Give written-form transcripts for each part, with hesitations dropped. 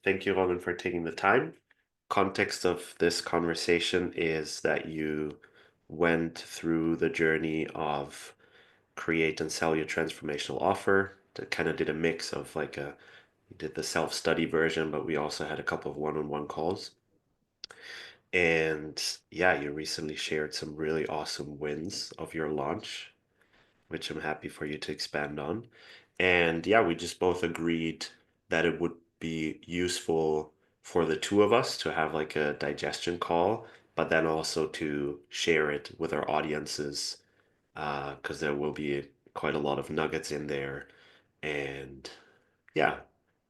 Thank you, Robin, for taking the time. Context of this conversation is that you went through the journey of create and sell your transformational offer. That kind of did a mix of you did the self-study version, but we also had a couple of one-on-one calls. And yeah, you recently shared some really awesome wins of your launch, which I'm happy for you to expand on. And yeah, we just both agreed that it would be useful for the two of us to have like a digestion call, but then also to share it with our audiences, because there will be quite a lot of nuggets in there. And yeah,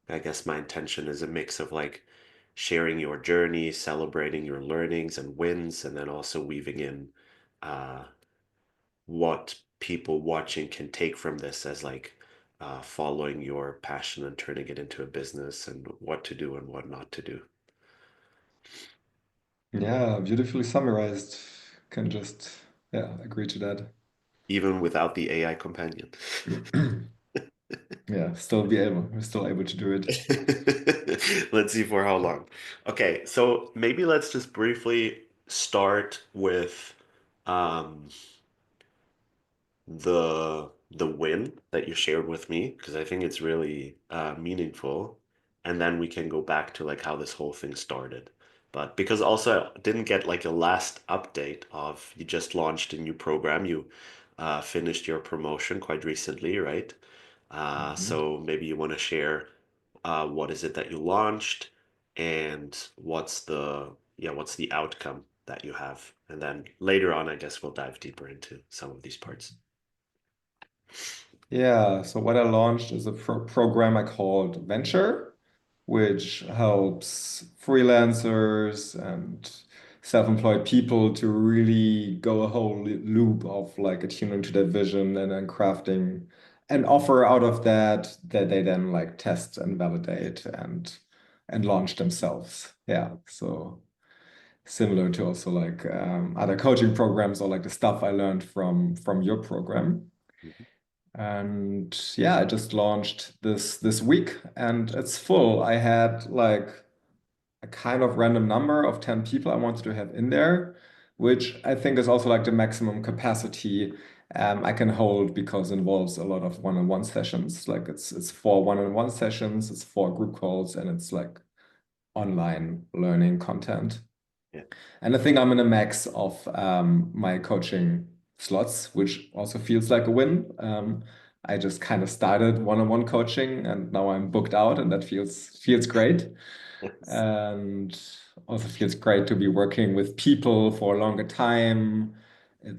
I guess my intention is a mix of like sharing your journey, celebrating your learnings and wins, and then also weaving in uh, what people watching can take from this as following your passion and turning it into a business and what to do and what not to do, Yeah, beautifully summarized. Can just, yeah, agree to that. even without the AI companion. Yeah, we're still able to do it. Let's see for how long. Okay, so maybe let's just briefly start with um, the win that you shared with me because I think it's really meaningful, and then we can go back to like how this whole thing started. But because also I didn't get like a last update of you just launched a new program, you finished your promotion quite recently, right? Mhm. So maybe you want to share what is it that you launched and what's the outcome that you have, and then later on, I guess we'll dive deeper into some of these parts. Yeah, so what I launched is a program I called Venture, which helps freelancers and self-employed people to really go a whole loop of like attuning to their vision and then crafting an offer out of that they then like test and validate and launch themselves. Yeah, so similar to also like other coaching programs or like the stuff I learned from your program. Mhm. And yeah, I just launched this week and it's full. I had like a kind of random number of 10 people I wanted to have in there, which I think is also like the maximum capacity I can hold because it involves a lot of one-on-one sessions. Like it's four one-on-one sessions, it's four group calls, and it's like online learning content. Yeah. And I think I'm in a max of my coaching slots, which also feels like a win. I just kind of started one-on-one coaching and now I'm booked out, and that feels great. Yes. And also feels great to be working with people for a longer time.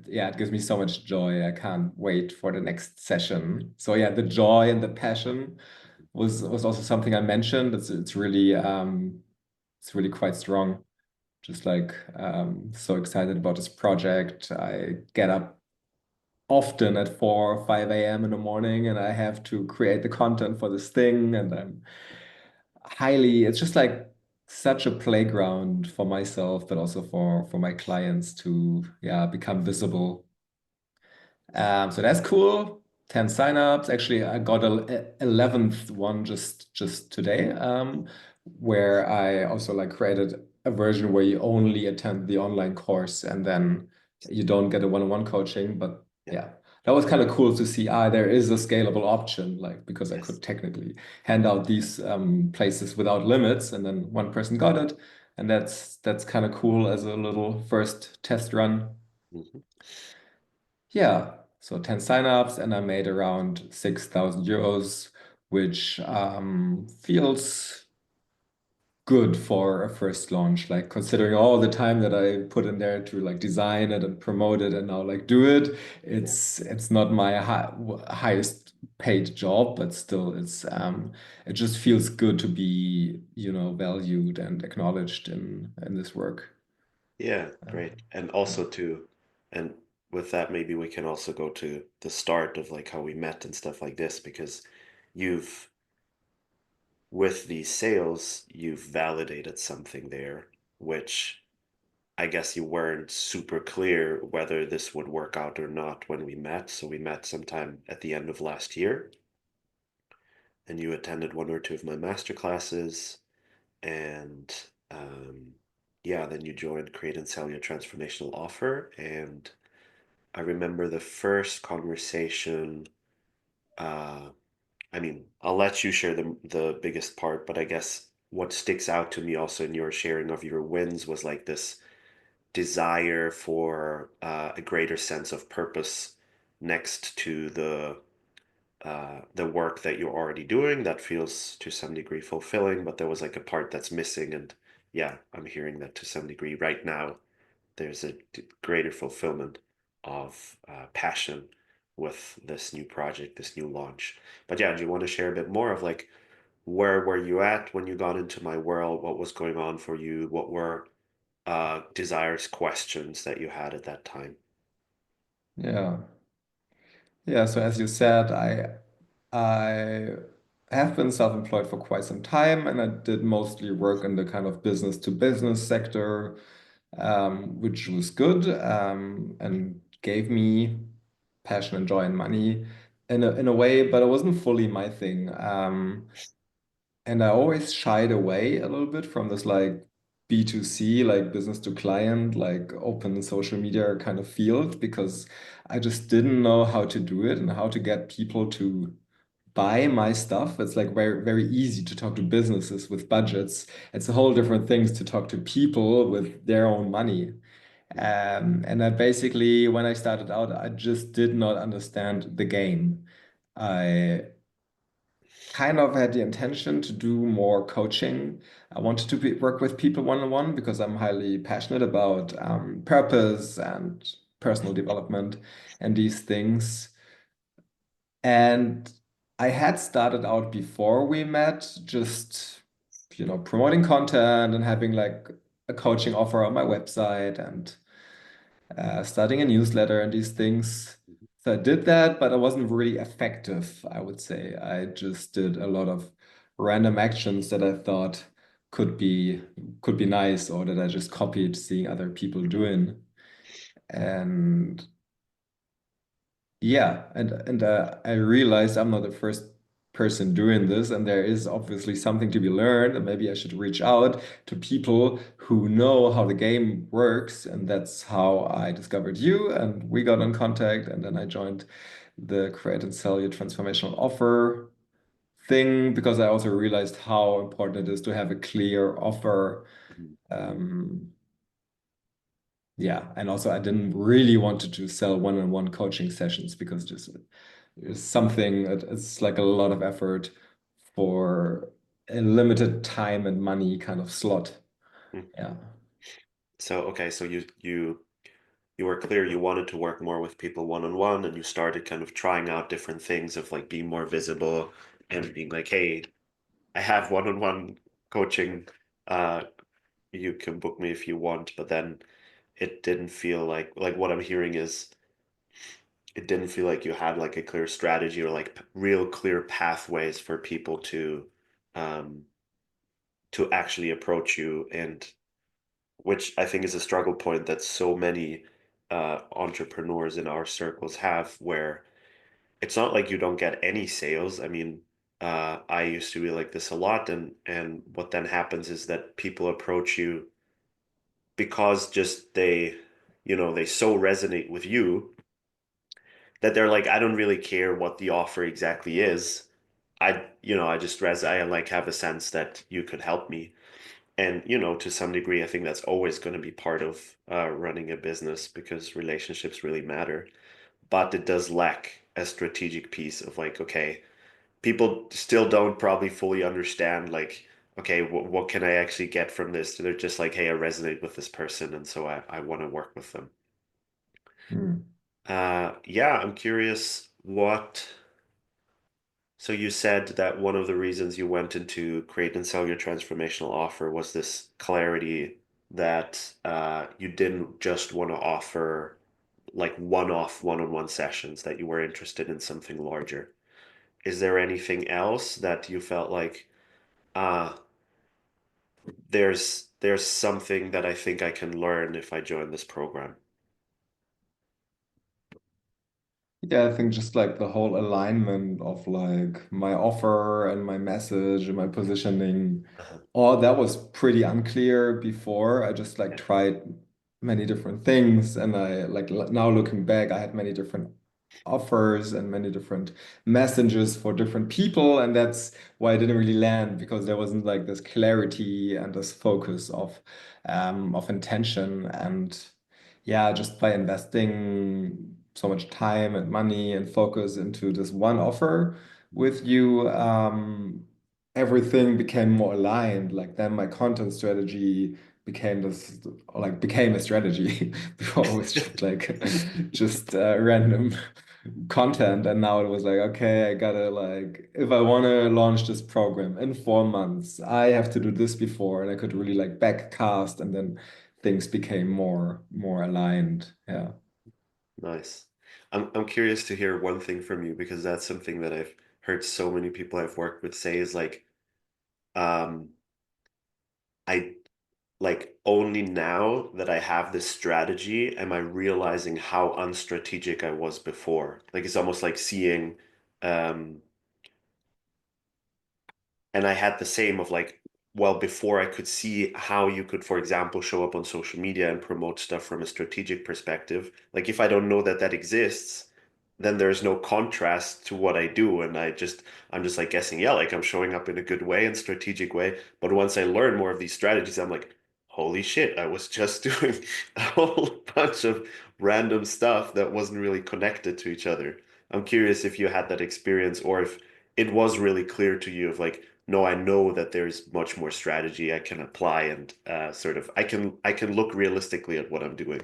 Yeah, it gives me so much joy. I can't wait for the next session. So yeah, the joy and the passion was also something I mentioned. It's really quite strong. Just like so excited about this project. I get up often at 4 or 5 a.m. in the morning and I have to create the content for this thing. And I'm it's just like such a playground for myself, but also for my clients to, yeah, become visible. So that's cool. 10 signups. Actually, I got a 11th one just today, where I also like created a version where you only attend the online course and then you don't get a one-on-one coaching. But Yeah. yeah, that was kind of cool to see. There is a scalable option, like because I Yes. could technically hand out these places without limits, and then one person got it, and that's kind of cool as a little first test run. Mhm. Yeah, so 10 signups, and I made around 6,000 euros, which feels good for a first launch. Like considering all the time that I put in there to like design it and promote it and now like do it, Yeah. it's not my highest paid job, but still it just feels good to be, valued and acknowledged in this work. Yeah, great. And also to, and with that, maybe we can also go to the start of like how we met and stuff like this, because you've, with these sales, you've validated something there, which I guess you weren't super clear whether this would work out or not when we met. So we met sometime at the end of last year, and you attended one or two of my master classes. and um, yeah, then you joined Create and Sell Your Transformational Offer. And I remember the first conversation. Uh, I mean, I'll let you share the biggest part, but I guess what sticks out to me also in your sharing of your wins was like this desire for a greater sense of purpose next to the work that you're already doing that feels to some degree fulfilling, but there was like a part that's missing. And yeah, I'm hearing that to some degree right now. There's a greater fulfillment of passion with this new project, this new launch. But yeah, do you want to share a bit more of like where were you at when you got into my world? What was going on for you? What were desires, questions that you had at that time? Yeah. Yeah, so as you said, I have been self-employed for quite some time, and I did mostly work in the kind of business to business sector, which was good, and gave me passion and joy and money in a way, but it wasn't fully my thing. And I always shied away a little bit from this like B2C, like business to client, like open social media kind of field because I just didn't know how to do it and how to get people to buy my stuff. It's like very, very easy to talk to businesses with budgets. It's a whole different things to talk to people with their own money. And I basically, when I started out, I just did not understand the game. I kind of had the intention to do more coaching. I wanted to work with people one-on-one because I'm highly passionate about purpose and personal development and these things. And I had started out before we met, just, promoting content and having like a coaching offer on my website and starting a newsletter and these things. So I did that, but I wasn't really effective, I would say. I just did a lot of random actions that I thought could be could be nice or that I just copied seeing other people doing. And yeah, and I realized I'm not the first person doing this, and there is obviously something to be learned, and maybe I should reach out to people who know how the game works, and that's how I discovered you, and we got in contact, and then I joined the Create and Sell Your Transformational Offer thing because I also realized how important it is to have a clear offer. Mhm. Um, yeah, and also I didn't really wanted to sell one-on-one coaching sessions because just is something it's like a lot of effort for a limited time and money kind of slot. Mhm. Yeah. So okay, so you were clear you wanted to work more with people one on one, and you started kind of trying out different things of like being more visible and being like, hey, I have one on one coaching. Uh, you can book me if you want, but then it didn't feel like what I'm hearing is it didn't feel like you had like a clear strategy or like real clear pathways for people um to actually approach you, and which I think is a struggle point that so many entrepreneurs in our circles have, where it's not like you don't get any sales. I mean, I used to be like this a lot, and what then happens is that people approach you because just they so resonate with you that they're like, I don't really care what the offer exactly is. I just I like have a sense that you could help me. And, to some degree, I think that's always going to be part of running a business because relationships really matter. But it does lack a strategic piece of like, okay, people still don't probably fully understand, like, okay, what can I actually get from this? They're just like, hey, I resonate with this person. And so I want to work with them. Hmm. Yeah, I'm curious so you said that one of the reasons you went into Create and Sell Your Transformational Offer was this clarity that you didn't just want to offer like one-off one-on-one sessions, that you were interested in something larger. Is there anything else that you felt like, uh, there's something that I think I can learn if I join this program? Yeah, I think just like the whole alignment of like my offer and my message and my positioning, Uh-huh. all that was pretty unclear before. I just like Yeah, tried many different things, and I like now looking back, I had many different offers and many different messages for different people, and that's why I didn't really land because there wasn't like this clarity and this focus of intention. And yeah, just by investing so much time and money and focus into this one offer with you, everything became more aligned. Like then my content strategy became this like became a strategy. Before it was just like just random content, and now it was like, okay, I gotta like if I want to launch this program in 4 months, I have to do this before, and I could really like backcast, and then things became more aligned. Yeah. nice. I'm curious to hear one thing from you because that's something that I've heard so many people I've worked with say is like, um, I like only now that I have this strategy am I realizing how unstrategic I was before. Like it's almost like seeing, um, and I had the same of like, well, before I could see how you could, for example, show up on social media and promote stuff from a strategic perspective. Like if I don't know that that exists, then there's no contrast to what I do. And I'm just like guessing, yeah, like I'm showing up in a good way and strategic way. But once I learn more of these strategies, I'm like, holy shit, I was just doing a whole bunch of random stuff that wasn't really connected to each other. I'm curious if you had that experience or if it was really clear to you of like, no, I know that there's much more strategy I can apply and sort of I can look realistically at what I'm doing.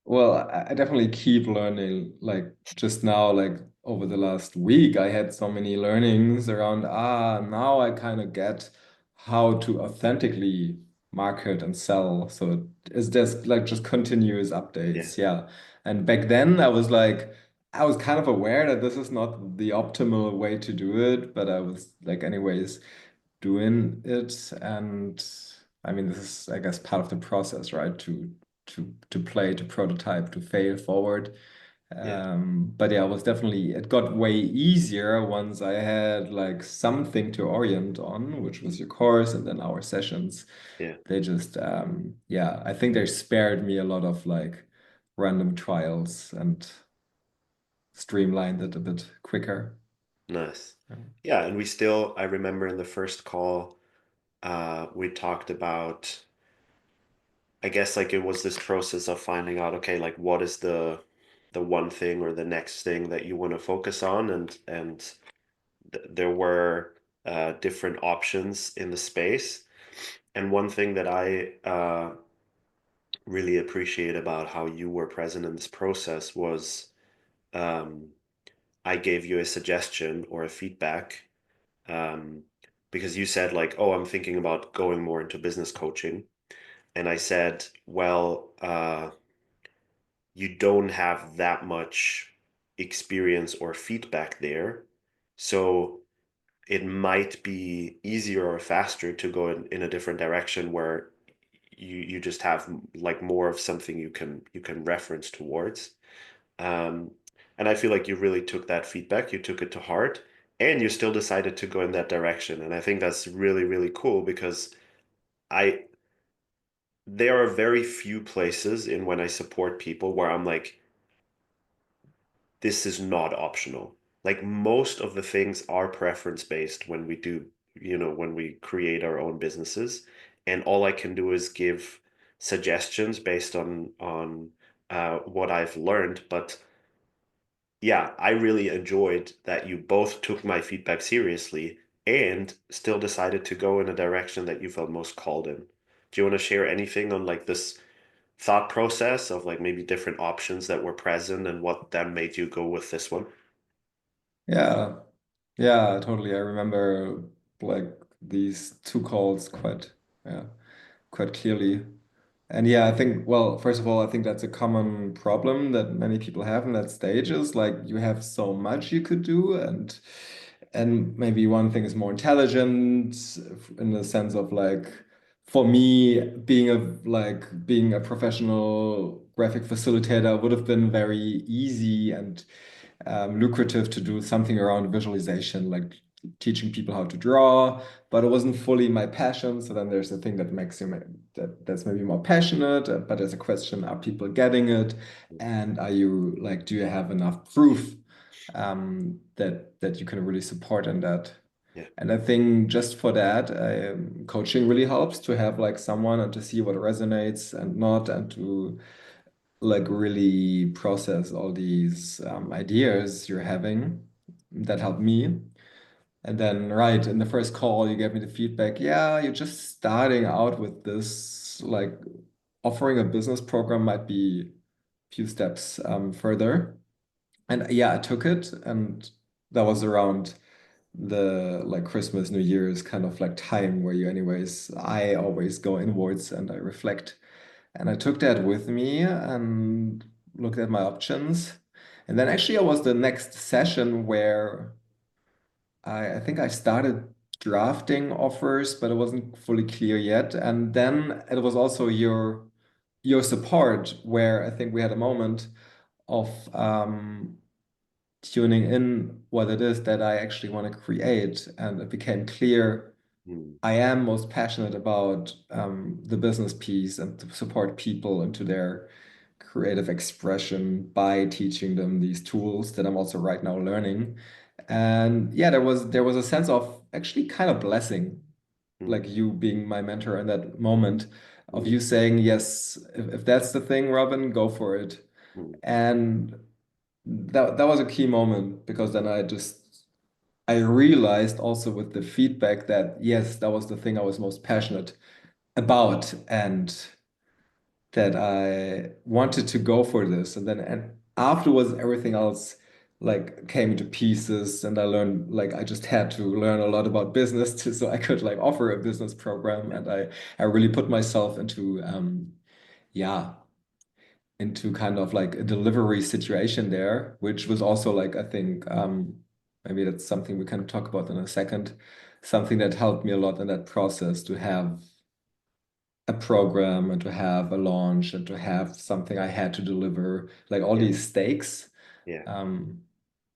Well, I definitely keep learning. Like just now, like over the last week, I had so many learnings around, now I kind of get how to authentically market and sell. So it is just like just continuous Yeah, updates. Yeah. And back then I was like, I was kind of aware that this is not the optimal way to do it, but I was like anyways doing it. And I mean, this is, I guess, part of the process, right? To play, to prototype, to fail forward. yeah, But yeah, it was definitely, it got way easier once I had like something to orient on, which was your course and then our sessions. yeah. They just, yeah, I think they spared me a lot of like random trials and streamlined it a bit quicker. Nice. Yeah, and we still, I remember in the first call, we talked about, I guess like it was this process of finding out, okay, like what is the one thing or the next thing that you want to focus on, and there were different options in the space. And one thing that I really appreciate about how you were present in this process was um, I gave you a suggestion or a feedback um, because you said like, "Oh, I'm thinking about going more into business coaching," and I said, "Well, you don't have that much experience or feedback there, so it might be easier or faster to go in a different direction where you just have like more of something you can reference towards." Um, and I feel like you really took that feedback, you took it to heart, and you still decided to go in that direction. And I think that's really, really cool because I there are very few places in when I support people where I'm like, this is not optional. Like most of the things are preference based when we do, when we create our own businesses. And all I can do is give suggestions based on what I've learned. But yeah, I really enjoyed that you both took my feedback seriously and still decided to go in a direction that you felt most called in. Do you want to share anything on like this thought process of like maybe different options that were present and what then made you go with this one? Yeah, yeah, totally. I remember like these two calls yeah, quite clearly. And yeah, I think, well, first of all, I think that's a common problem that many people have in that stage is like you have so much you could do, and maybe one thing is more intelligent in the sense of like for me, being a professional graphic facilitator would have been very easy and lucrative to do something around visualization, like teaching people how to draw, but it wasn't fully my passion. So then there's a thing that makes you that's maybe more passionate, but there's a question: are people getting it, and are you like, do you have enough proof that you can really support in that? Yeah. And I think just for that, coaching really helps to have like someone and to see what resonates and not, and to like really process all these ideas you're having. That helped me. And then, right, in the first call, you gave me the feedback. Yeah, you're just starting out with this. Like, offering a business program might be a few steps further. And yeah, I took it, and that was around the like Christmas, New Year's kind of like time where I always go inwards and I reflect. And I took that with me and looked at my options. And then actually, I was the next session where I think I started drafting offers, but it wasn't fully clear yet. And then it was also your support where I think we had a moment of tuning in what it is that I actually want to create. And it became clear Mm, I am most passionate about the business piece and to support people into their creative expression by teaching them these tools that I'm also right now learning. And yeah, there was a sense of actually kind of blessing, mm, like you being my mentor in that moment of mm, you saying, yes, if that's the thing, Robin, go for it. mm, And that was a key moment because then I realized also with the feedback that yes, that was the thing I was most passionate about, and that I wanted to go for this. And afterwards, everything else like came into pieces, and I learned like I just had to learn a lot about business so I could like offer a business program, yeah. and I really put myself into yeah, into kind of like a delivery situation there, which was also like, I think, maybe that's something we can talk about in a second, something that helped me a lot in that process to have a program and to have a launch and to have something I had to deliver, like all Yeah. these stakes. Yeah. Um,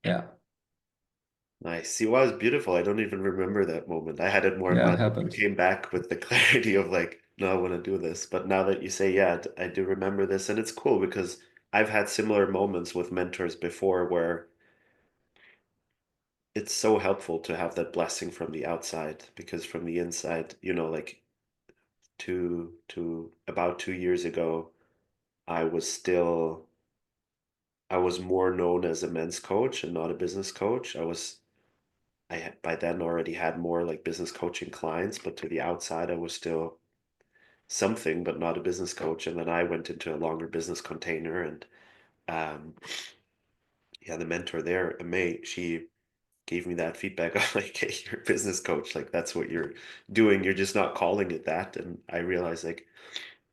yeah, Nice. See, well, it was beautiful. I don't even remember that moment. I had it more in yeah, it mind when you happened. came back with the clarity of like, no, I want to do this. But now that you say, yeah, I do remember this, and it's cool because I've had similar moments with mentors before where it's so helpful to have that blessing from the outside because from the inside, like to about 2 years ago, I was still I was more known as a men's coach and not a business coach. I had by then already had more like business coaching clients, but to the outside, I was still something, but not a business coach. And then I went into a longer business container, and um, yeah, the mentor there, May, she gave me that feedback of like, hey, you're a business coach, like that's what you're doing. You're just not calling it that. And I realized like,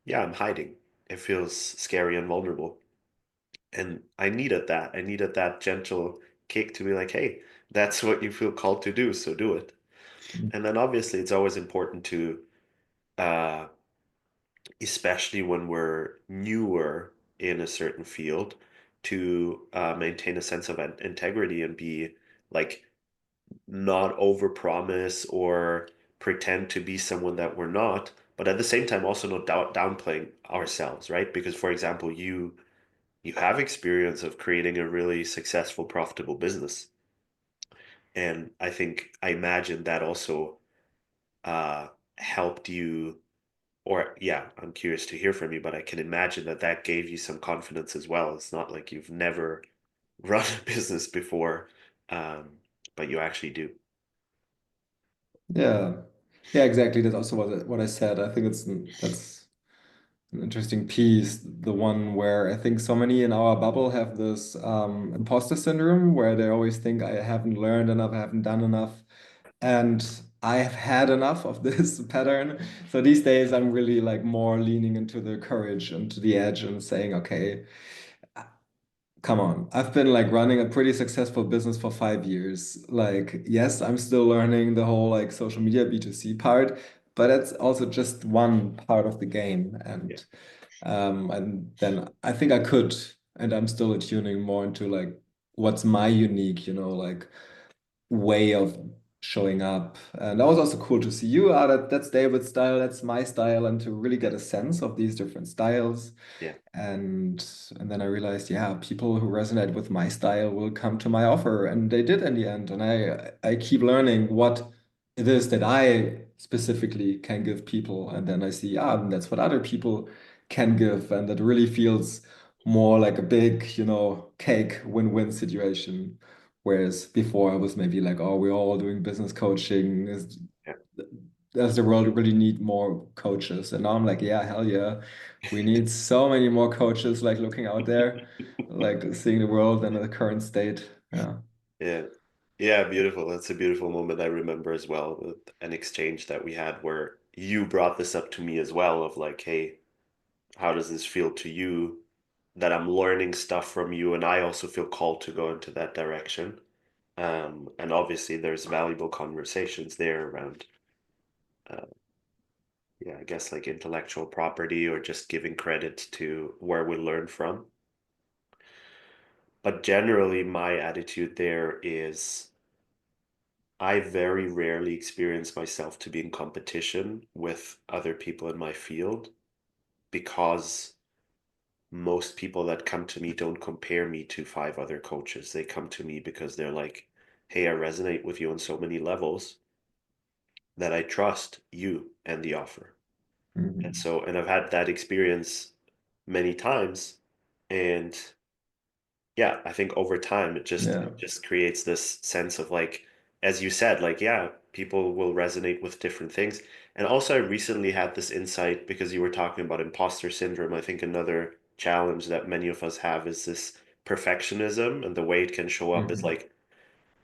yeah, I'm hiding. It feels scary and vulnerable. And I needed that. I needed that gentle kick to be like, hey, that's what you feel called to do, so do it. And then obviously it's always important to uh, especially when we're newer in a certain field, to maintain a sense of integrity and be like not overpromise or pretend to be someone that we're not, but at the same time also not downplaying ourselves, right? Because for example, you have experience of creating a really successful, profitable business, and I imagine that also uh, helped you. Or, yeah, I'm curious to hear from you, but I can imagine that that gave you some confidence as well. It's not like you've never run a business before, um, but you actually do. Yeah, yeah, exactly. That's also what I said. I think that's an interesting piece, the one where I think so many in our bubble have this imposter syndrome where they always think I haven't learned enough, I haven't done enough. And I have had enough of this pattern. So these days I'm really like more leaning into the courage and to the edge and saying, okay, come on. I've been like running a pretty successful business for 5 years. Like, yes, I'm still learning the whole like social media B2C part, but that's also just one part of the game. Yeah, And then I think I could, and I'm still tuning more into like what's my unique, like way of showing up. And that was also cool to see you. That's David's style, that's my style, and to really get a sense of these different styles. yeah, And and then I realized, yeah, people who resonate with my style will come to my offer, and they did in the end. And I keep learning what it is that I specifically can give people, and then I see, and that's what other people can give, and that really feels more like a big, cake win-win situation. Whereas before I was maybe like, oh, we're all doing business coaching. yeah. Does the world really need more coaches? And now I'm like, yeah, hell yeah. We need so many more coaches like looking out there, like seeing the world and the current state. Yeah. Yeah. Yeah, beautiful. That's a beautiful moment I remember as well. An exchange that we had where you brought this up to me as well of like, hey, how does this feel to you? That I'm learning stuff from you, and I also feel called to go into that direction. And obviously there's valuable conversations there around, uh, yeah, I guess like intellectual property or just giving credit to where we learn from. But generally, my attitude there is I very rarely experience myself to be in competition with other people in my field because most people that come to me don't compare me to five other coaches. They come to me because they're like, hey, I resonate with you on so many levels that I trust you and the offer. And Mhm. so, and I've had that experience many times. And yeah, I think over time Yeah. it just creates this sense of like, as you said, like, yeah, people will resonate with different things. And also I recently had this insight because you were talking about imposter syndrome. I think another challenge that many of us have is this perfectionism, and the way it can show up is Mhm. like,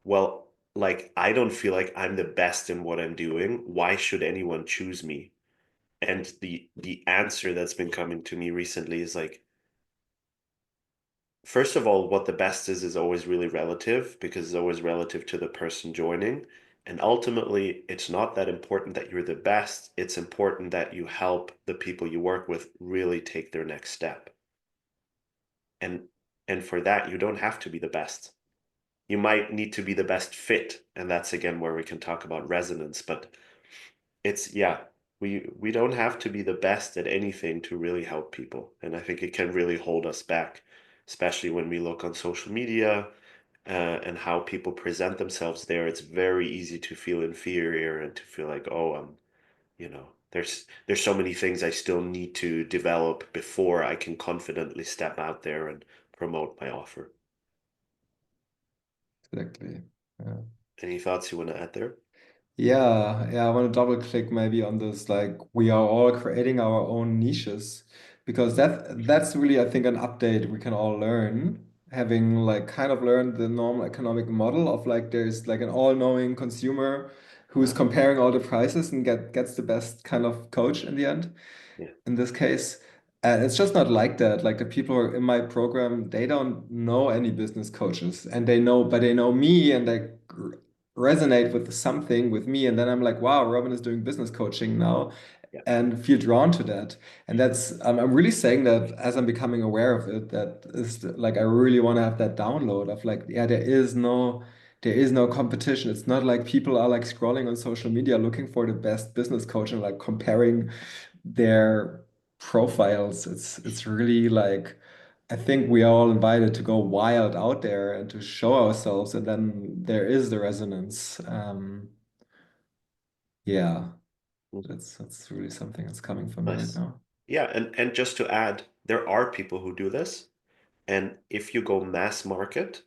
well, like I don't feel like I'm the best in what I'm doing. Why should anyone choose me? And the answer that's been coming to me recently is like, first of all, what the best is always really relative because it's always relative to the person joining. And ultimately, it's not that important that you're the best. It's important that you help the people you work with really take their next step. And and for that, you don't have to be the best. You might need to be the best fit, and that's again where we can talk about resonance, but it's yeah, we don't have to be the best at anything to really help people. And I think it can really hold us back, especially when we look on social media and how people present themselves there. It's very easy to feel inferior and to feel like, oh, there's so many things I still need to develop before I can confidently step out there and promote my offer. Exactly. Yeah. Any thoughts you want to add there? Yeah, I want to double click maybe on this. Like we are all creating our own niches because that's really, I think, an update we can all learn. Having like kind of learned the normal economic model of like there's like an all-knowing consumer who's comparing all the prices and gets the best kind of coach in the end Yeah, in this case. And it's just not like that. Like the people who are in my program, they don't know any business coaches and but they know me and they resonate with something with me. And then I'm like, wow, Robin is doing business coaching now yeah. and feel drawn to that. And I'm really saying that as I'm becoming aware of it, that is like, I really want to have that download of like, yeah, there is no competition. It's not like people are like scrolling on social media looking for the best business coach and like comparing their profiles. It's really like I think we are all invited to go wild out there and to show ourselves, and then there is the resonance. Yeah, Mhm. that's really something that's coming for me right Nice. now. Yeah, and just to add, there are people who do this. And if you go mass market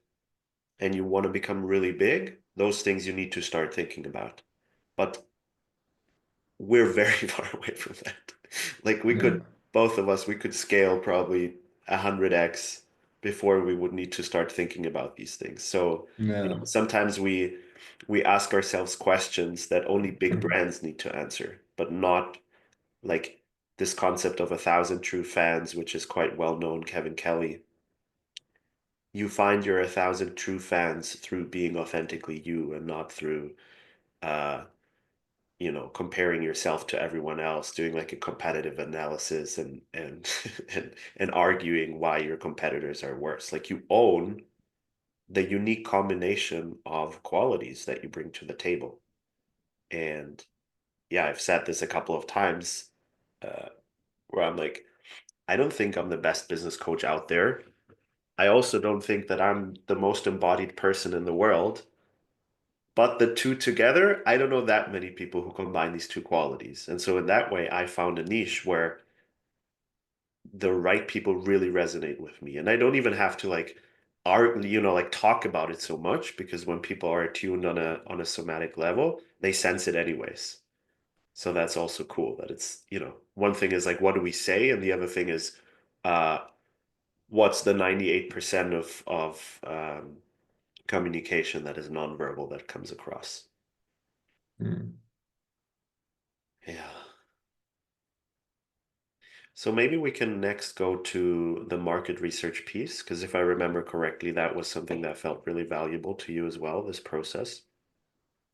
and you want to become really big, those things you need to start thinking about. But we're very far away from that. Like we Yeah, could, both of us, we could scale probably 100x before we would need to start thinking about these things. So, yeah, sometimes we ask ourselves questions that only big brands need to answer, but not like this concept of 1,000 true fans, which is quite well known, Kevin Kelly. You find your 1,000 true fans through being authentically you and not through uh, comparing yourself to everyone else, doing like a competitive analysis and and arguing why your competitors are worse. Like you own the unique combination of qualities that you bring to the table. And yeah, I've said this a couple of times, uh, where I'm like, I don't think I'm the best business coach out there. I also don't think that I'm the most embodied person in the world. But the two together, I don't know that many people who combine these two qualities. And so in that way, I found a niche where the right people really resonate with me. And I don't even have to like talk about it so much, because when people are attuned on a somatic level, they sense it anyways. So that's also cool that one thing is like what do we say, and the other thing is uh what's the 98% of communication that is nonverbal that comes across. Hmm. Yeah. So maybe we can next go to the market research piece, because if I remember correctly, that was something that felt really valuable to you as well, this process.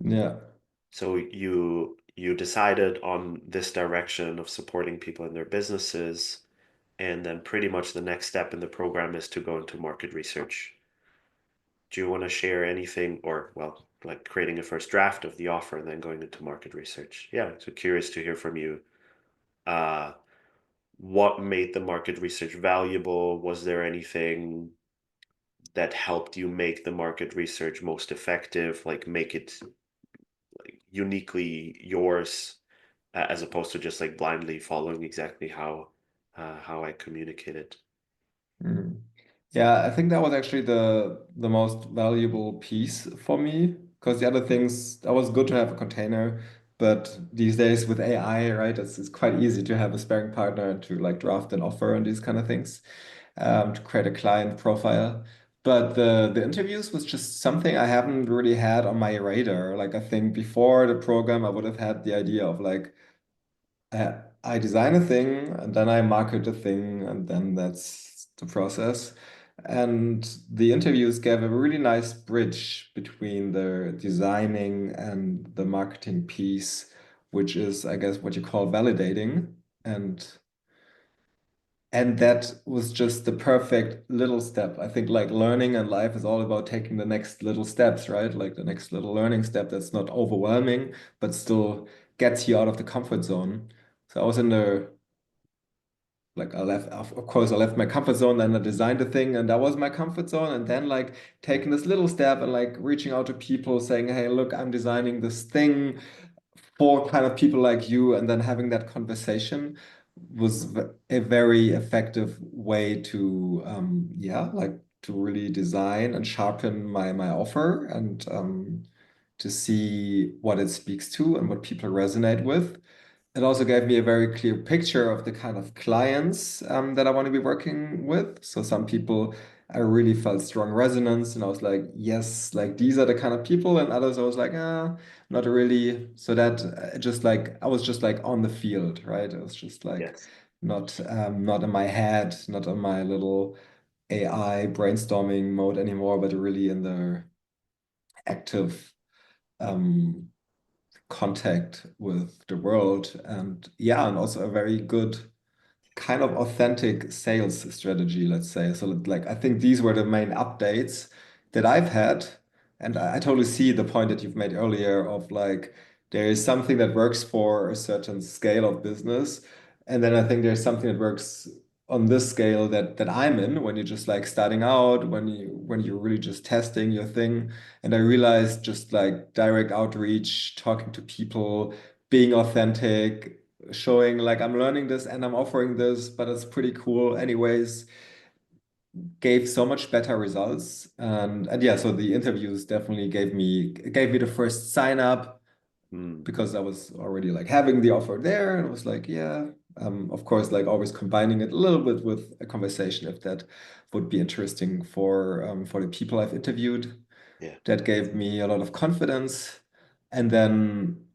Yeah. So you decided on this direction of supporting people in their businesses, and then pretty much the next step in the program is to go into market research. Do you want to share anything, or well, like creating a first draft of the offer and then going into market research? Yeah, so curious to hear from you. Uh, what made the market research valuable? Was there anything that helped you make the market research most effective, like make it like uniquely yours, as opposed to just like blindly following exactly how I communicated? Mm. Yeah, I think that was actually the most valuable piece for me because the other things that was good to have a container, but these days with AI, right, it's quite easy to have a sparring partner to like draft an offer and these kind of things, to create a client profile. But the interviews was just something I haven't really had on my radar. Like I think before the program, I would have had the idea of like I design a thing and then I market the thing and then that's the process. And the interviews gave a really nice bridge between the designing and the marketing piece, which is, I guess, what you call validating. And that was just the perfect little step. I think like learning and life is all about taking the next little steps, right? Like the next little learning step that's not overwhelming, but still gets you out of the comfort zone. So I was in the like I left of course I left my comfort zone and I designed the thing and that was my comfort zone. And then like taking this little step and like reaching out to people saying, hey, look, I'm designing this thing for kind of people like you, and then having that conversation was a very effective way to yeah, like to really design and sharpen my offer and to see what it speaks to and what people resonate with. It also gave me a very clear picture of the kind of clients that I want to be working with. So some people I really felt strong resonance, and I was like, yes, like these are the kind of people, and others I was like, ah, not really. So that just like I was just like on the field, right? It was just like Yes. not in my head, not on my little AI brainstorming mode anymore, but really in the active um contact with the world. And yeah, and also a very good kind of authentic sales strategy, let's say. So like I think these were the main updates that I've had. And I totally see the point that you've made earlier of like there is something that works for a certain scale of business. And then I think there's something that works on this scale that I'm in when you're just like starting out, when you're really just testing your thing. And I realized just like direct outreach, talking to people, being authentic, showing like I'm learning this and I'm offering this, but it's pretty cool anyways, gave so much better results. And yeah, so the interviews definitely gave me the first sign up Mm, because I was already like having the offer there and I was like, yeah, of course, like always combining it a little bit with a conversation if that would be interesting for the people I've interviewed. yeah. That gave me a lot of confidence. And then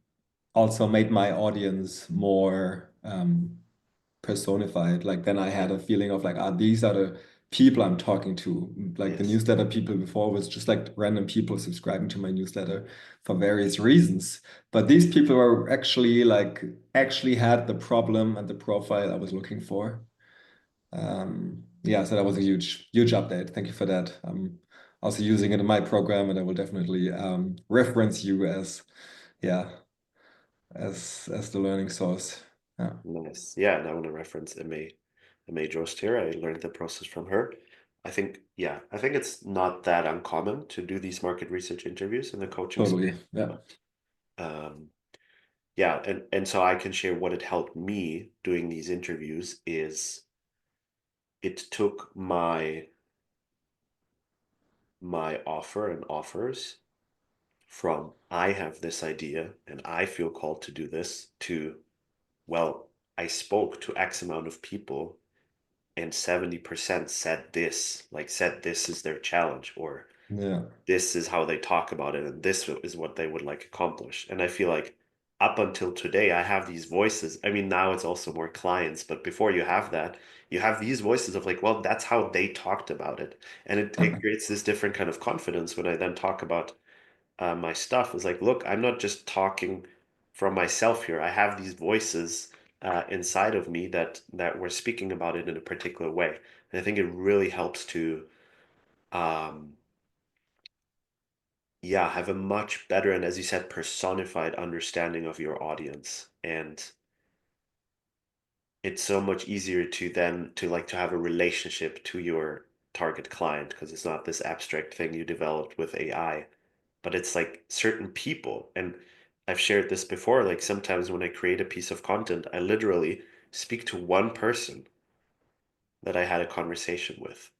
also made my audience more personified. Like then I had a feeling of like, ah, these are the people I'm talking to. Like the Yes. newsletter people before was just like random people subscribing to my newsletter for various reasons. But these people were actually actually had the problem and the profile I was looking for. Yeah, so that was a huge update. Thank you for that. I'm also using it in my program, and I will definitely reference you as yeah as the learning source. Yeah, Nice. Yeah, and I want to reference Emma Drost here. I learned the process from her. I think it's not that uncommon to do these market research interviews in the coaching totally. space, Yeah. but yeah, and so I can share what it helped me doing these interviews is it took my offer and offers from I have this idea and I feel called to do this to, well, I spoke to X amount of people and 70% said this is their challenge, or Yeah. this is how they talk about it, and this is what they would like accomplish. And I feel like up until today, I have these voices. I mean, now it's also more clients, but before you have that, you have these voices of like, well, that's how they talked about it. And it creates this different kind of confidence when I then talk about my stuff. Is like, look, I'm not just talking from myself here. I have these voices inside of me that were speaking about it in a particular way. And I think it really helps to um, yeah, have a much better and, as you said, personified understanding of your audience. And it's so much easier to then to have a relationship to your target client because it's not this abstract thing you developed with AI, but it's like certain people. And I've shared this before, like sometimes when I create a piece of content, I literally speak to one person that I had a conversation with.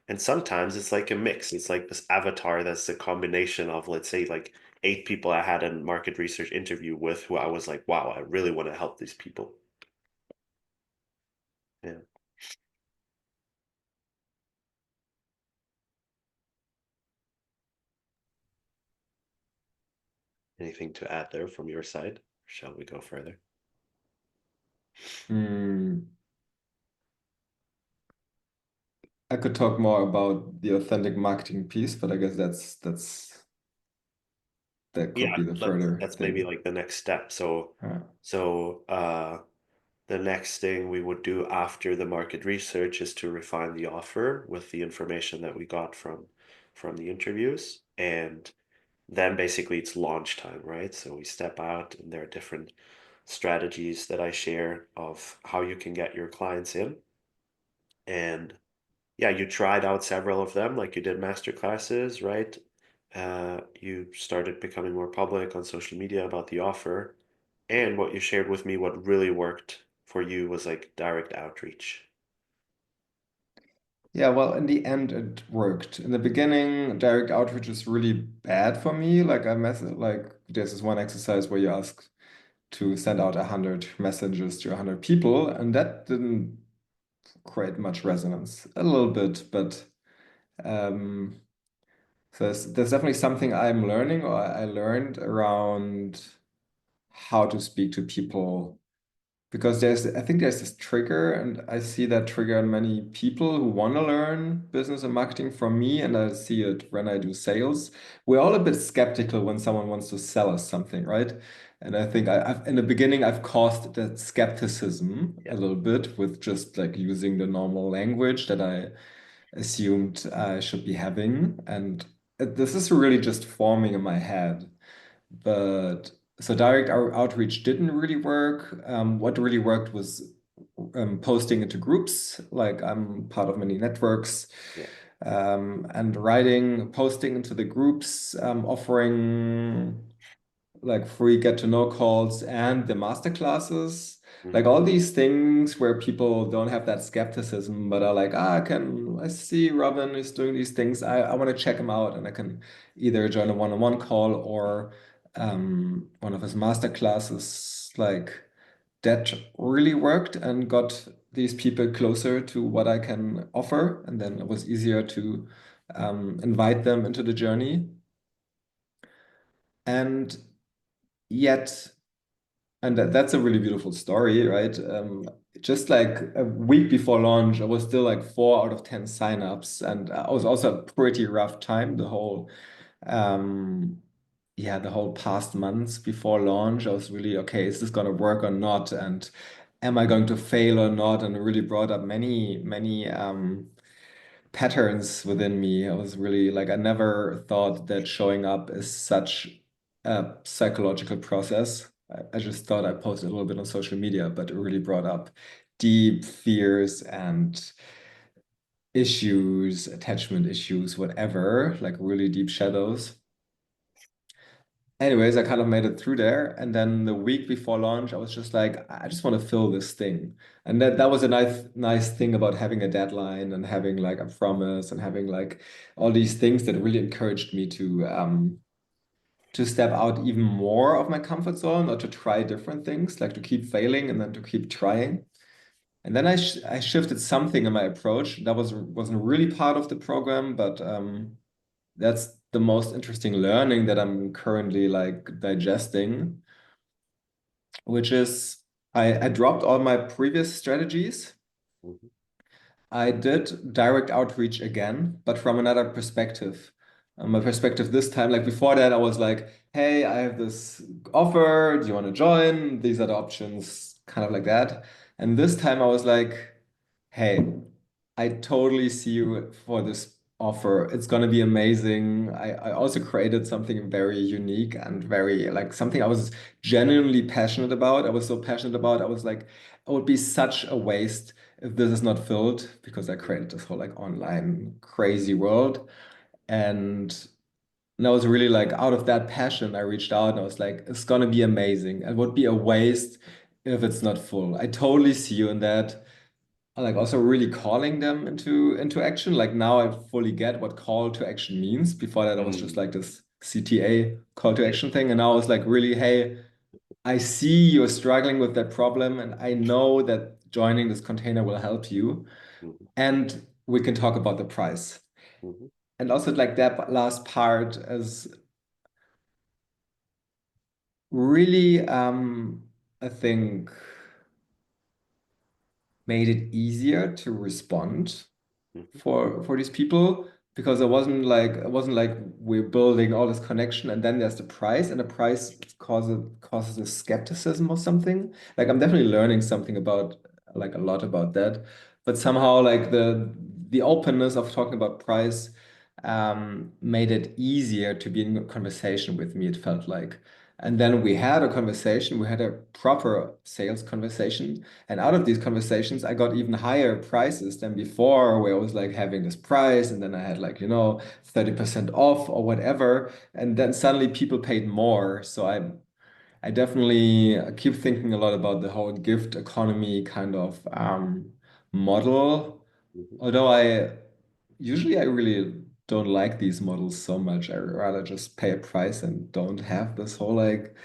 And sometimes it's like a mix. It's like this avatar that's a combination of, let's say, like 8 people I had a market research interview with who I was like, wow, I really want to help these people. Yeah. Anything to add there from your side? Shall we go further? Hmm. I could talk more about the authentic marketing piece, but I guess that could Yeah, be the further that's maybe thing. like the next step. So, Yeah. so the next thing we would do after the market research is to refine the offer with the information that we got from the interviews, and then basically it's launch time, right? So we step out, and there are different strategies that I share of how you can get your clients in. And yeah, you tried out several of them, like you did master classes, right? You started becoming more public on social media about the offer. And what you shared with me, what really worked for you was like direct outreach. Yeah, well, in the end, it worked. In the beginning, direct outreach is really bad for me. Like there's this one exercise where you ask to send out 100 messages to 100 people, and that didn't create much resonance. A little bit, but um, so there's definitely something I'm learning, or I learned around how to speak to people because I think there's this trigger, and I see that trigger in many people who want to learn business and marketing from me, and I see it when I do sales. We're all a bit skeptical when someone wants to sell us something, right? And I think I've in the beginning I've caused that skepticism a Yeah. little bit with just like using the normal language that I assumed I should be having, and this is really just forming in my head. But so direct outreach didn't really work. What really worked was posting into groups. Like I'm part of many networks, Yeah. and writing, posting into the groups, offering like free get to know calls and the master classes. Like Hmm. all these things where people don't have that skepticism, but are like, I see Robin is doing these things. I want to check him out, and I can either join a one-on-one call or one of his master classes. Like that really worked and got these people closer to what I can offer. And then it was easier to Yeah. Mm-hmm. Yeah. Mm-hmm. Mm-hmm. Mm-hmm. Mm-hmm. Mm-hmm. Mm-hmm. Mm-hmm. Mm-hmm. Mm-hmm. Mm-hmm. Mm-hmm. Mm-hmm. Mm-hmm. Mm-hmm. Mm-hmm. Mm-hmm. Mm-hmm. invite them into the journey. And and yet And that's a really beautiful story, right? Just like a week before launch, I was still like 4 out of 10 signups, and it was also a pretty rough time. Um, the whole past months before launch, I was really, okay, is this gonna work or not? And am I going to fail or not? And it really brought up many patterns within me. I was really like, I never thought that showing up is such a psychological process. I just thought I posted a little bit on social media, but it really brought up deep fears and issues, attachment issues, whatever, like really deep shadows. Anyways, I kind of made it through there. And then the week before launch, I was just like, I just want to fill this thing. And that was a nice thing about having a deadline and having like a promise and having like all these things that really encouraged me to step out even more of my comfort zone or to try different things, like to keep failing and then to keep trying. And then I shifted something in my approach that wasn't really part of the program, but that's the most interesting learning that I'm currently like digesting, which is I dropped all my previous strategies. Mhm. I did direct outreach again, but from another perspective. My perspective this time, like before that, I was like, hey, I have this offer. Do you want to join? These are the options, kind of like that. And this time I was like, hey, I totally see you for this offer. It's gonna be amazing. I also created something very unique and very like something I was genuinely passionate about. I was so passionate about, I was like, it would be such a waste if this is not filled because I created this whole like online crazy world. And I was really like out of that passion, I reached out and I was like, it's gonna be amazing. It would be a waste if it's not full. I totally see you in that. Like also really calling them into action. Like now I fully get what call to action means. Before that, I was just Mm. like this CTA call to Yeah. action thing. And now I was like, really, hey, I see you're struggling with that problem, and I know that joining this container will help you. Mhm. And we can talk about the price. Mhm. And also like that last part is really I think made it easier to respond Mhm. for these people because it wasn't like we're building all this connection and then there's the price and the price causes a skepticism or something. Like I'm definitely learning something about like a lot about that, but somehow like the openness of talking about price made it easier to be in a conversation with me, it felt like. And then we had a conversation, we had a proper sales conversation. And out of these conversations, I got even higher prices than before, where I was like having this price, and then I had like, 30% off or whatever. And then suddenly people paid more. So I definitely keep thinking a lot about the whole gift economy kind of model. Mhm. Although I really don't like these models so much. I rather just pay a price and don't have this whole like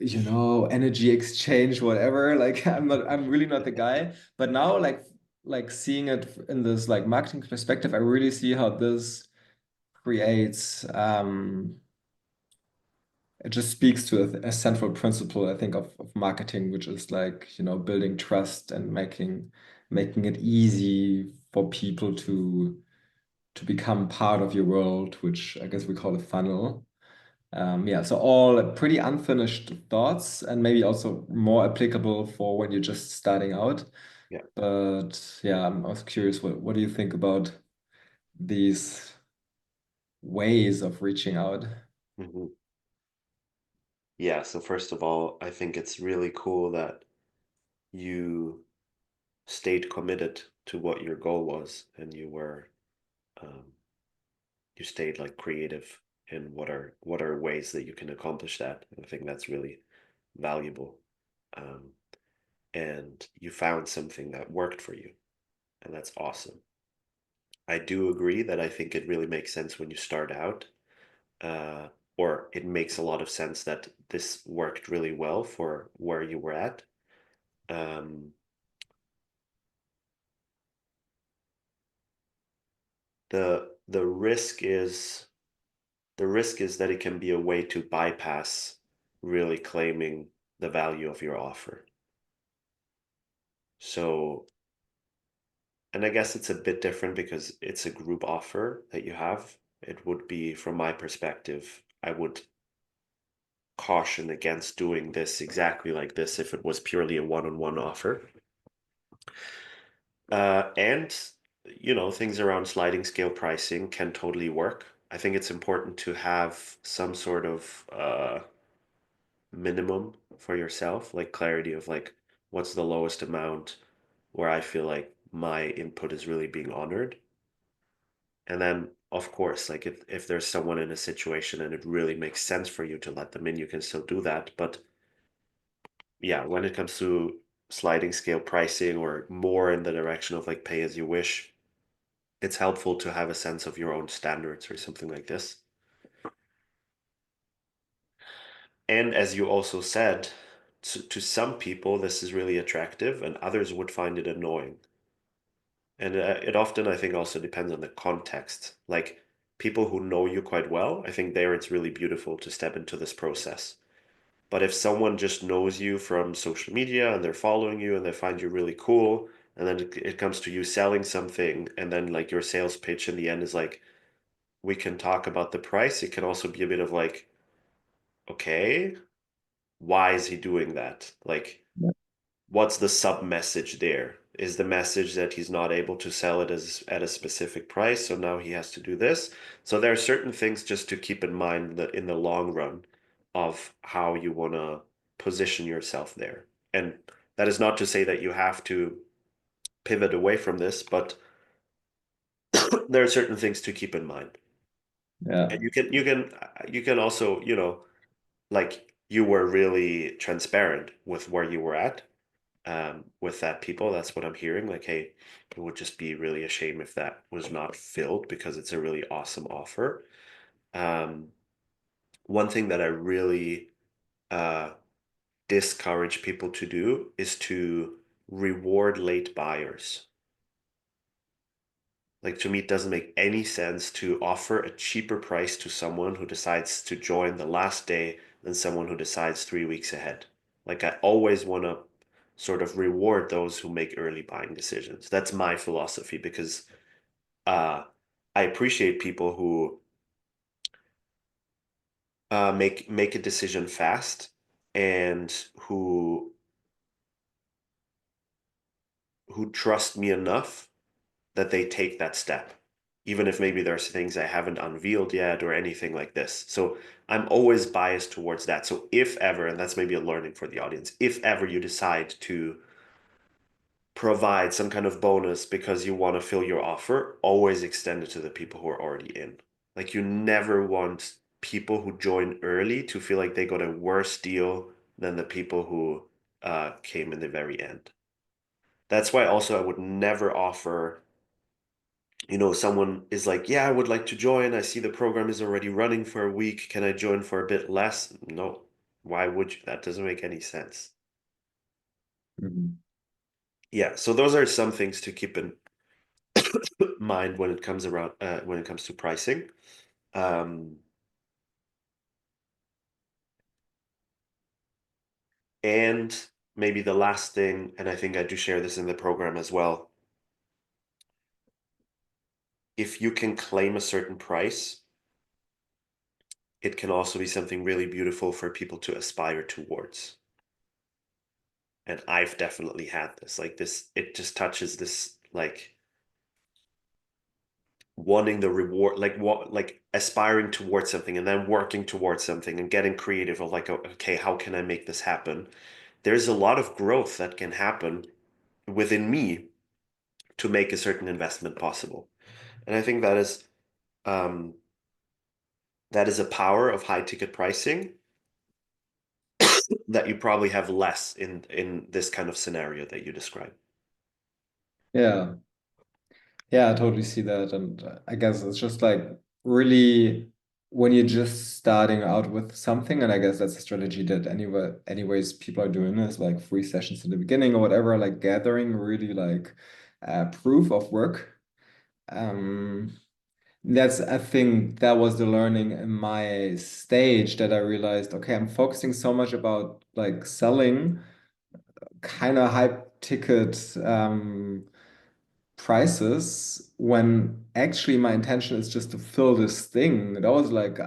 energy exchange, whatever. Like I'm really not the guy. But now like seeing it in this like marketing perspective, I really see how this creates it just speaks to a central principle, I think, of marketing, which is like, building trust and making it easy for people to become part of your world, which I guess we call a funnel. Yeah, so all pretty unfinished thoughts and maybe also more applicable for when you're just starting out. Yeah. But yeah, I'm also curious, what do you think about these ways of reaching out? Mhm. Yeah, so first of all, I think it's really cool that you stayed committed to what your goal was and um, you stayed like creative in what are ways that you can accomplish that. I think that's really valuable. Um, and you found something that worked for you, and that's awesome. I do agree that I think it really makes sense when you start out, uh, or it makes a lot of sense that this worked really well for where you were at. Um, the risk is that it can be a way to bypass really claiming the value of your offer. So, and I guess it's a bit different because it's a group offer that you have. It would be, from my perspective, I would caution against doing this exactly like this if it was purely a one-on-one offer. And things around sliding scale pricing can totally work. I think it's important to have some sort of minimum for yourself, like clarity of like what's the lowest amount where I feel like my input is really being honored. And then, of course, like if there's someone in a situation and it really makes sense for you to let them in, you can still do that. But yeah, when it comes to sliding scale pricing or more in the direction of like pay as you wish, it's helpful to have a sense of your own standards or something like this. And as you also said, to some people, this is really attractive, and others would find it annoying. And it often, I think, also depends on the context. Like people who know you quite well, I think there it's really beautiful to step into this process. But if someone just knows you from social media and they're following you and they find you really cool, and then it comes to you selling something, and then like your sales pitch in the end is like, we can talk about the price, it can also be a bit of like, okay, why is he doing that? Like, Yeah. what's the sub message there? Is the message that he's not able to sell it as at a specific price, so now he has to do this? So there are certain things just to keep in mind that in the long run of how you want to position yourself there. And that is not to say that you have to pivot away from this, but there are certain things to keep in mind. Yeah. And you can also, like you were really transparent with where you were at with that people. That's what I'm hearing. Like, hey, it would just be really a shame if that was not filled because it's a really awesome offer. Um, One thing that I really uh, discourage people to do is to reward late buyers. Like to me, it doesn't make any sense to offer a cheaper price to someone who decides to join the last day than someone who decides 3 weeks ahead. Like I always want to sort of reward those who make early buying decisions. That's my philosophy because uh, I appreciate people who make a decision fast and who trust me enough that they take that step, even if maybe there's things I haven't unveiled yet or anything like this. So I'm always biased towards that. So if ever, and that's maybe a learning for the audience, if ever you decide to provide some kind of bonus because you want to fill your offer, always extend it to the people who are already in. Like you never want people who join early to feel like they got a worse deal than the people who came in the very end. That's why also I would never offer, someone is like, yeah, I would like to join. I see the program is already running for a week. Can I join for a bit less? No. Why would you? That doesn't make any sense. Mhm. Yeah, so those are some things to keep in mind when it comes to pricing. Um, and maybe the last thing, and I think I do share this in the program as well. If you can claim a certain price, it can also be something really beautiful for people to aspire towards. And I've definitely had this. Like this, it just touches this like wanting the reward, like what, like aspiring towards something and then working towards something and getting creative of like, okay, how can I make this happen? There's a lot of growth that can happen within me to make a certain investment possible. And I think um, that is a power of high ticket pricing that you probably have less in this kind of scenario that you describe. Yeah. Yeah, I totally see that. And I guess it's just like really when you're just starting out with something, and I guess that's a strategy that anyways people are doing is like free sessions in the beginning or whatever, like gathering really like proof of work. Um, That's, I think that was the learning in my stage that I realized, okay, I'm focusing so much about like selling kind of high ticket prices when actually my intention is just to fill this thing. That was like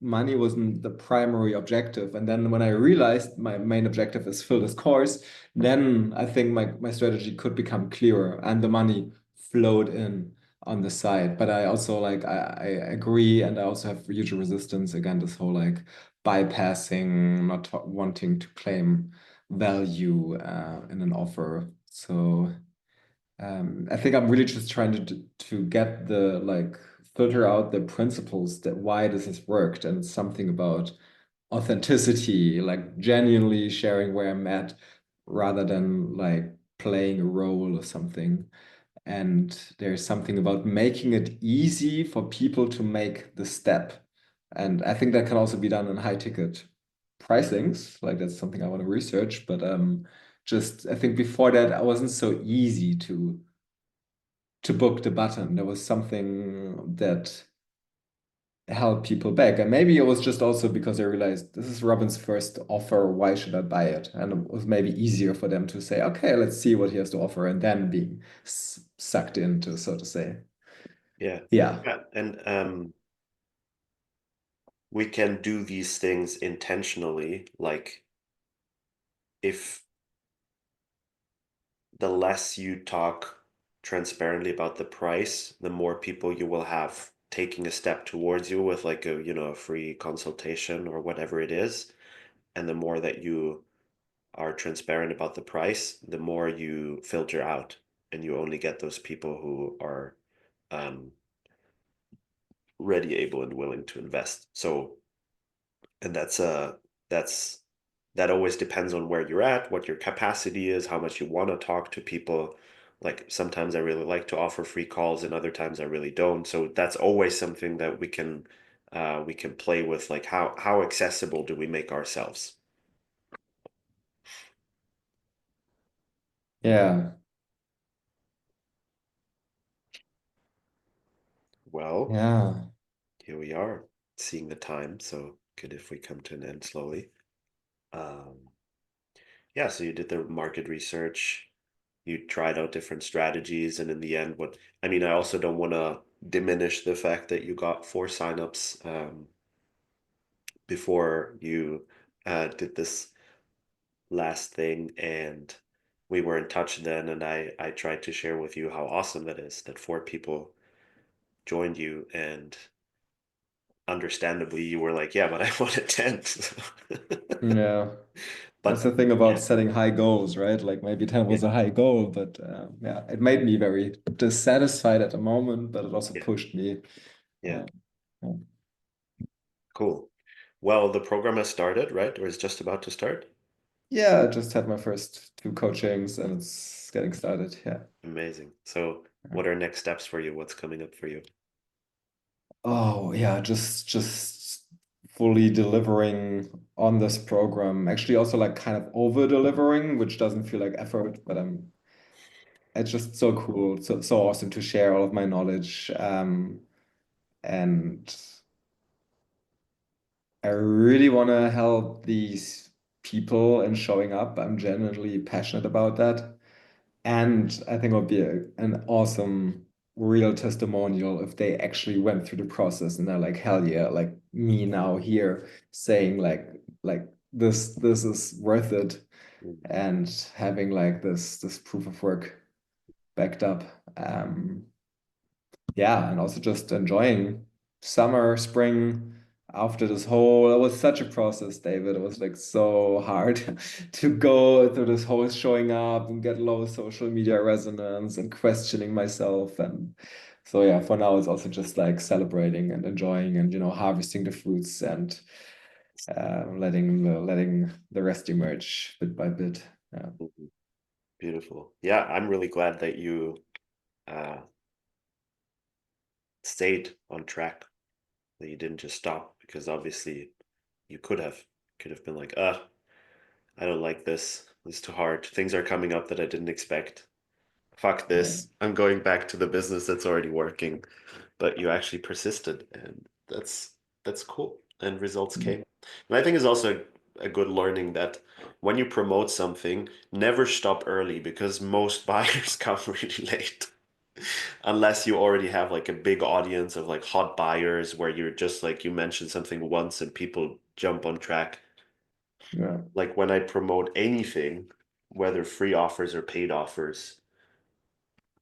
money wasn't the primary objective. And then when I realized my main objective is fill this course, then I think my strategy could become clearer and the money flowed in on the side. But I also like I agree and I also have huge resistance again, this whole like bypassing, not wanting to claim value in an offer. So I think I'm really just trying to get the like filter out the principles that why this has worked, and it's something about authenticity, like genuinely sharing where I'm at rather than like playing a role or something. And there's something about making it easy for people to make the step. And I think that can also be done in high ticket pricings. Like that's something I want to research. But just I think before that, I wasn't so easy to book the button. There was something that held people back. And maybe it was just also because I realized this is Robin's first offer. Why should I buy it? And it was maybe easier for them to say, okay, let's see what he has to offer, and then being sucked into, so to say. Yeah. Yeah. Yeah. And we can do these things intentionally. Like if the less you talk transparently about the price, the more people you will have taking a step towards you with like a, a free consultation or whatever it is. And the more that you are transparent about the price, the more you filter out and you only get those people who are um, ready, able, and willing to invest. So, and that's that always depends on where you're at, what your capacity is, how much you want to talk to people. Like sometimes I really like to offer free calls, and other times I really don't. So that's always something that we can play with, like how accessible do we make ourselves? Yeah. Well, Yeah. here we are, seeing the time. So good if we come to an end slowly. Um, yeah, so you did the market research, you tried out different strategies, and in the end, what I mean, I also don't want to diminish the fact that you got 4 signups before you did this last thing, and we were in touch then, and I tried to share with you how awesome that is that 4 people joined you, and understandably, you were like, yeah, but I wanted 10. Yeah. That's But the thing about yeah, setting high goals, right? Like maybe 10 yeah, was a high goal, but yeah, it made me very dissatisfied at the moment, but it also yeah, pushed me. yeah. Uh, yeah. Cool. Well, the program has started, right? Or is just about to start? Yeah, I just had my first two coachings and it's getting started. Yeah. Amazing. So, what are next steps for you? What's coming up for you? Oh, yeah, just fully delivering on this program. Actually, also like kind of over delivering, which doesn't feel like effort, but it's just so cool, so awesome to share all of my knowledge. And I really want to help these people in showing up. I'm genuinely passionate about that. And I think it would be an awesome real testimonial if they actually went through the process and they're like, hell yeah, like me now here saying like this is worth it, Mm. and having like this proof of work backed up. Um, yeah, and also just enjoying summer, spring after this whole, it was such a process, David. It was like so hard to go through this whole showing up and get low social media resonance and questioning myself. And so yeah, for now it's also just like celebrating and enjoying and harvesting the fruits and letting the rest emerge bit by bit. Yeah. Mhm. Beautiful. Yeah, I'm really glad that you uh, stayed on track, that you didn't just stop, because obviously you could have been like, I don't like this. It's too hard. Things are coming up that I didn't expect. Fuck Yeah. this. I'm going back to the business that's already working. but you actually persisted, and that's cool. And results came. And I think it's also a good learning that when you promote something, never stop early because most buyers come really late. Unless you already have like a big audience of like hot buyers where you're just like you mentioned something once and people jump on track. Yeah. Like when I promote anything, whether free offers or paid offers,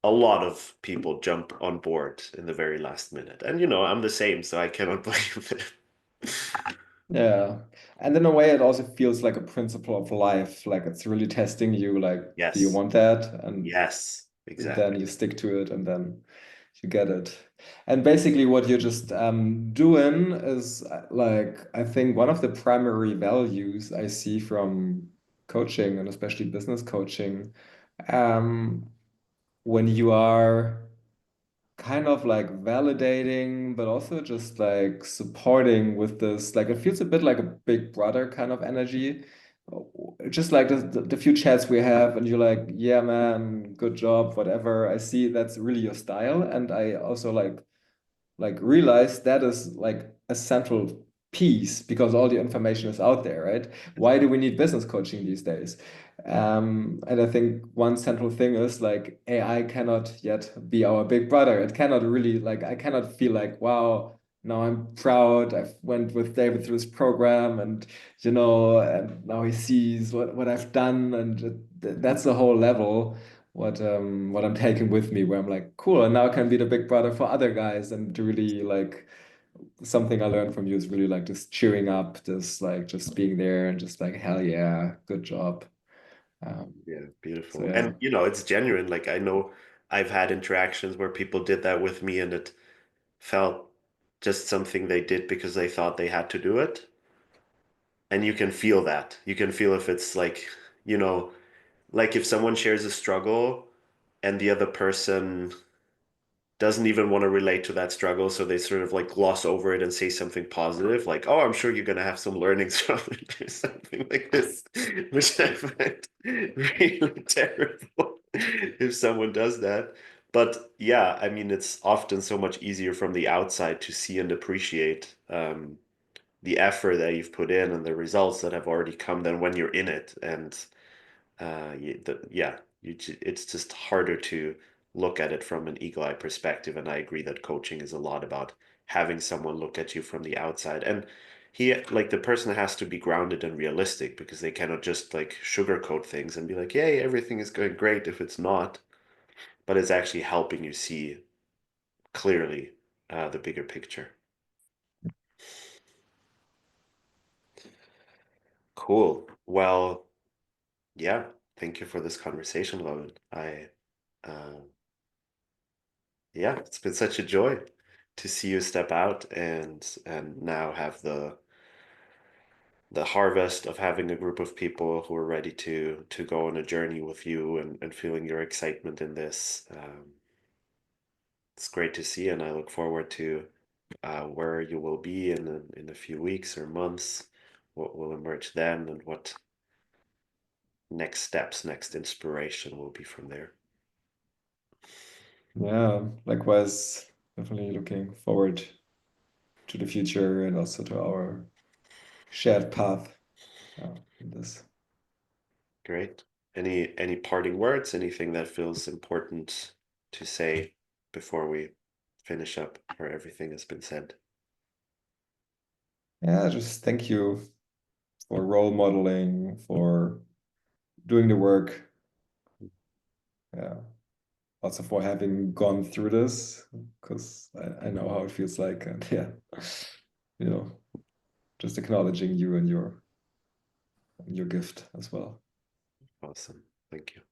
a lot of people jump on board in the very last minute. And I'm the same, so I cannot blame them. Yeah. And in a way, it also feels like a principle of life. Like it's really testing you, like, do you Yes. want that? And Yes, then exactly. you stick to it and then you get it. And basically what you're just doing is like, I think one of the primary values I see from coaching and especially business coaching, um, when you are kind of like validating, but also just like supporting with this. Like it feels a bit like a big brother kind of energy. Just like the few chats we have, and you're like, yeah, man, good job, whatever. I see that's really your style. And I also like realize that is like a central piece because all the information is out there, right? Why do we need business coaching these days? And I think one central thing is like AI cannot yet be our big brother. It cannot really like I cannot feel like, wow, now I'm proud. I've went with David through this program and and now he sees what I've done and that's the whole level what I'm taking with me, where I'm like, cool, and now I can be the big brother for other guys, and really like something I learned from you is really like just cheering up, just like just being there and just like hell yeah, good job. Um, Yeah, so beautiful. yeah, And it's genuine. Like I know I've had interactions where people did that with me and it felt just something they did because they thought they had to do it. And you can feel that. You can feel if it's like, you know, like if someone shares a struggle and the other person doesn't even want to relate to that struggle, so they sort of like gloss over it and say something positive, like, "Oh, I'm sure you're gonna have some learnings from it," or something like this, which I find really terrible if someone does that. But yeah, I mean, it's often so much easier from the outside to see and appreciate the effort that you've put in and the results that have already come than when you're in it. And yeah, it's just harder to look at it from an eagle eye perspective. And I agree that coaching is a lot about having someone look at you from the outside. And like the person has to be grounded and realistic because they cannot just like sugarcoat things and be like, "Yay, everything is going great," if it's not, but it's actually helping you see clearly the bigger picture. Cool. Well, yeah, thank you for this conversation, Logan. Uh, yeah, it's been such a joy to see you step out and now have the harvest of having a group of people who are ready to go on a journey with you and feeling your excitement in this. It's great to see, and I look forward to where you will be in a few weeks or months, what will emerge then, and what next steps, next inspiration will be from there. yeah, likewise, definitely looking forward to the future and also to our shared path. In this. Great. Any parting words? Anything that feels important to say before we finish up, or everything has been said? Yeah, just thank you for role modeling, for doing the work. Yeah. Also for having gone through this, because I know how it feels like. And yeah, you know, just acknowledging you and your gift as well. Awesome. Thank you.